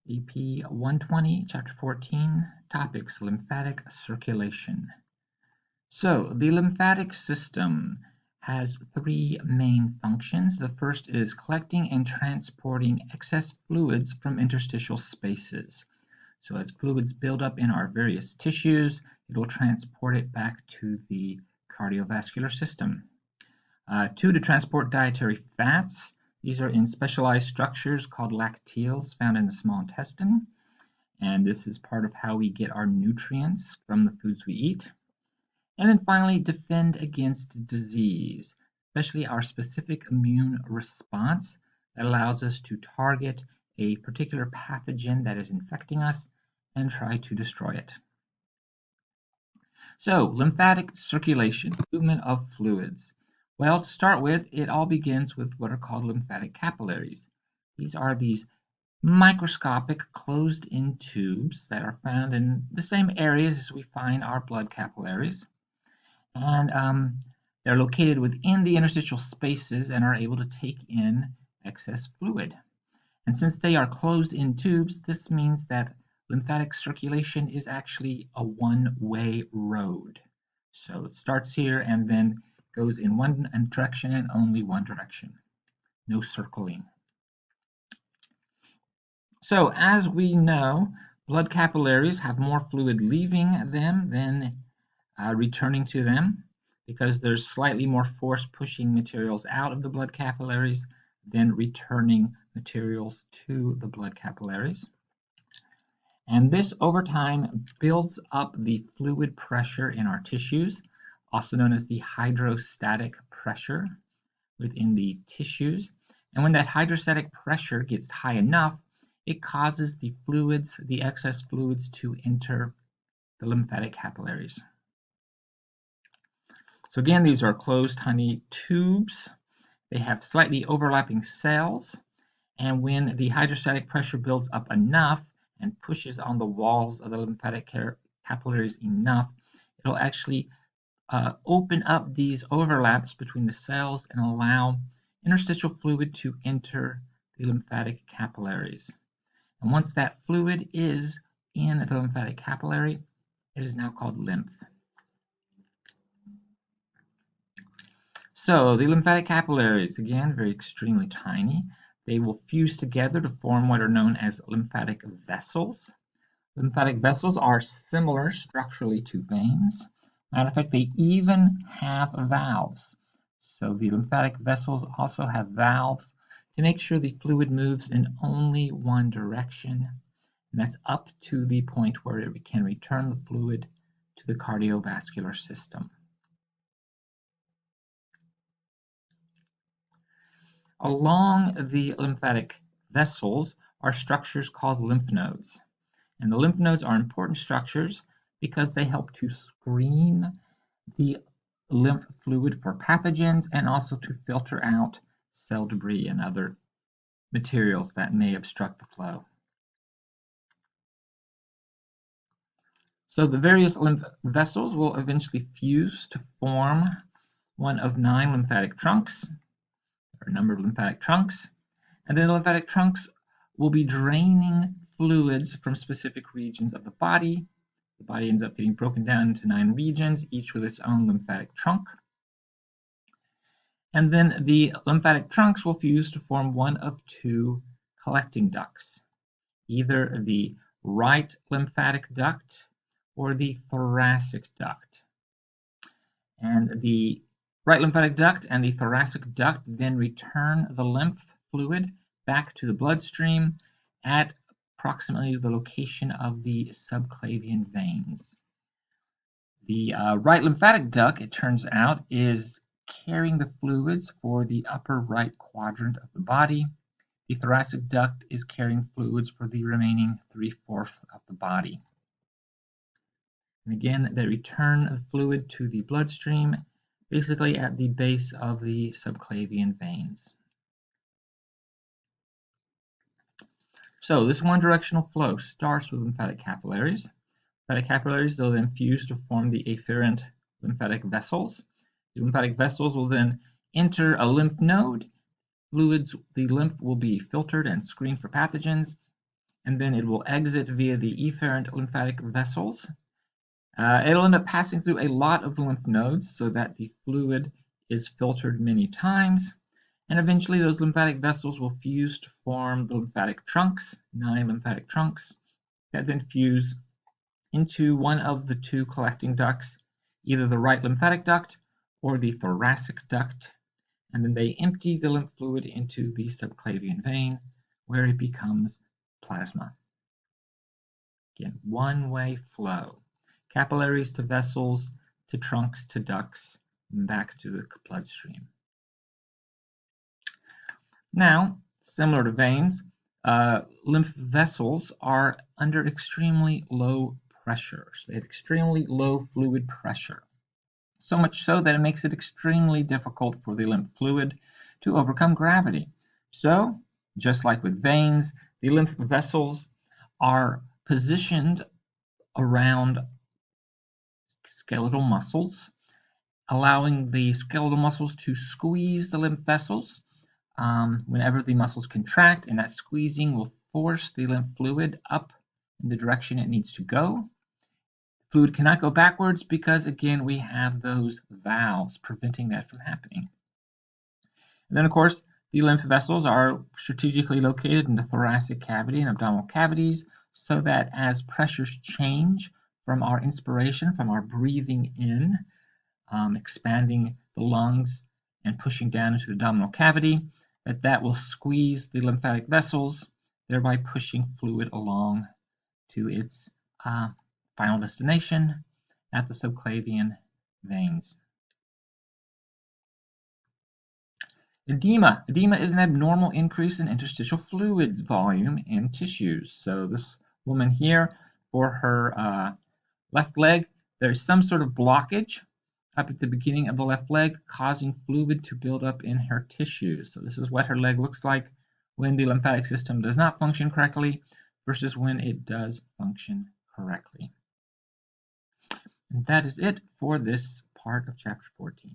AP 120, Chapter 14, Topics, Lymphatic Circulation. So, the lymphatic system has three main functions. The first is collecting and transporting excess fluids from interstitial spaces. So as fluids build up in our various tissues, it will transport it back to the cardiovascular system. Two, to transport dietary fats. These are in specialized structures called lacteals found in the small intestine. And this is part of how we get our nutrients from the foods we eat. And then finally, defend against disease, especially our specific immune response that allows us to target a particular pathogen that is infecting us and try to destroy it. So, lymphatic circulation, movement of fluids. Well, to start with, it all begins with what are called lymphatic capillaries. These are these microscopic closed-in tubes that are found in the same areas as we find our blood capillaries. And they're located within the interstitial spaces and are able to take in excess fluid. And since they are closed-in tubes, this means that lymphatic circulation is actually a one-way road. So it starts here and then goes in one direction and only one direction. No circling. So as we know, blood capillaries have more fluid leaving them than returning to them, because there's slightly more force pushing materials out of the blood capillaries than returning materials to the blood capillaries. And this over time builds up the fluid pressure in our tissues, also known as the hydrostatic pressure within the tissues. And when that hydrostatic pressure gets high enough, it causes the fluids, the excess fluids, to enter the lymphatic capillaries. So again, these are closed tiny tubes. They have slightly overlapping cells, and when the hydrostatic pressure builds up enough and pushes on the walls of the lymphatic capillaries enough, it'll actually open up these overlaps between the cells and allow interstitial fluid to enter the lymphatic capillaries. And once that fluid is in the lymphatic capillary, it is now called lymph. So the lymphatic capillaries, again, very extremely tiny. They will fuse together to form what are known as lymphatic vessels. Lymphatic vessels are similar structurally to veins. Matter of fact, they even have valves. So the lymphatic vessels also have valves to make sure the fluid moves in only one direction. And that's up to the point where it can return the fluid to the cardiovascular system. Along the lymphatic vessels are structures called lymph nodes. And the lymph nodes are important structures because they help to screen the lymph fluid for pathogens and also to filter out cell debris and other materials that may obstruct the flow. So the various lymph vessels will eventually fuse to form one of 9 lymphatic trunks, or a number of lymphatic trunks, and then the lymphatic trunks will be draining fluids from specific regions of the body. The body ends up getting broken down into 9 regions, each with its own lymphatic trunk. And then the lymphatic trunks will fuse to form one of 2 collecting ducts, either the right lymphatic duct or the thoracic duct. And the right lymphatic duct and the thoracic duct then return the lymph fluid back to the bloodstream at approximately the location of the subclavian veins. The right lymphatic duct, it turns out, is carrying the fluids for the upper right quadrant of the body. The thoracic duct is carrying fluids for the remaining 3/4 of the body. And again, they return the fluid to the bloodstream, basically at the base of the subclavian veins. So this one-directional flow starts with lymphatic capillaries. Lymphatic capillaries will then fuse to form the afferent lymphatic vessels. The lymphatic vessels will then enter a lymph node. The lymph will be filtered and screened for pathogens, and then it will exit via the efferent lymphatic vessels. It'll end up passing through a lot of lymph nodes so that the fluid is filtered many times, and eventually those lymphatic vessels will fuse to form the lymphatic trunks, 9 lymphatic trunks, that then fuse into one of the 2 collecting ducts, either the right lymphatic duct or the thoracic duct, and then they empty the lymph fluid into the subclavian vein, where it becomes plasma. Again, one-way flow. Capillaries to vessels, to trunks, to ducts, back to the bloodstream. Now, similar to veins, lymph vessels are under extremely low pressure. So they have extremely low fluid pressure. So much so that it makes it extremely difficult for the lymph fluid to overcome gravity. So, just like with veins, the lymph vessels are positioned around skeletal muscles, allowing the skeletal muscles to squeeze the lymph vessels whenever the muscles contract, and that squeezing will force the lymph fluid up in the direction it needs to go. Fluid cannot go backwards because, again, we have those valves preventing that from happening. And then, of course, the lymph vessels are strategically located in the thoracic cavity and abdominal cavities so that as pressures change from our inspiration, from our breathing in, expanding the lungs and pushing down into the abdominal cavity, that will squeeze the lymphatic vessels, thereby pushing fluid along to its final destination at the subclavian veins. Edema. Edema is an abnormal increase in interstitial fluid volume in tissues. So this woman here, for her left leg, there's some sort of blockage up at the beginning of the left leg, causing fluid to build up in her tissues. So this is what her leg looks like when the lymphatic system does not function correctly versus when it does function correctly. And that is it for this part of chapter 14.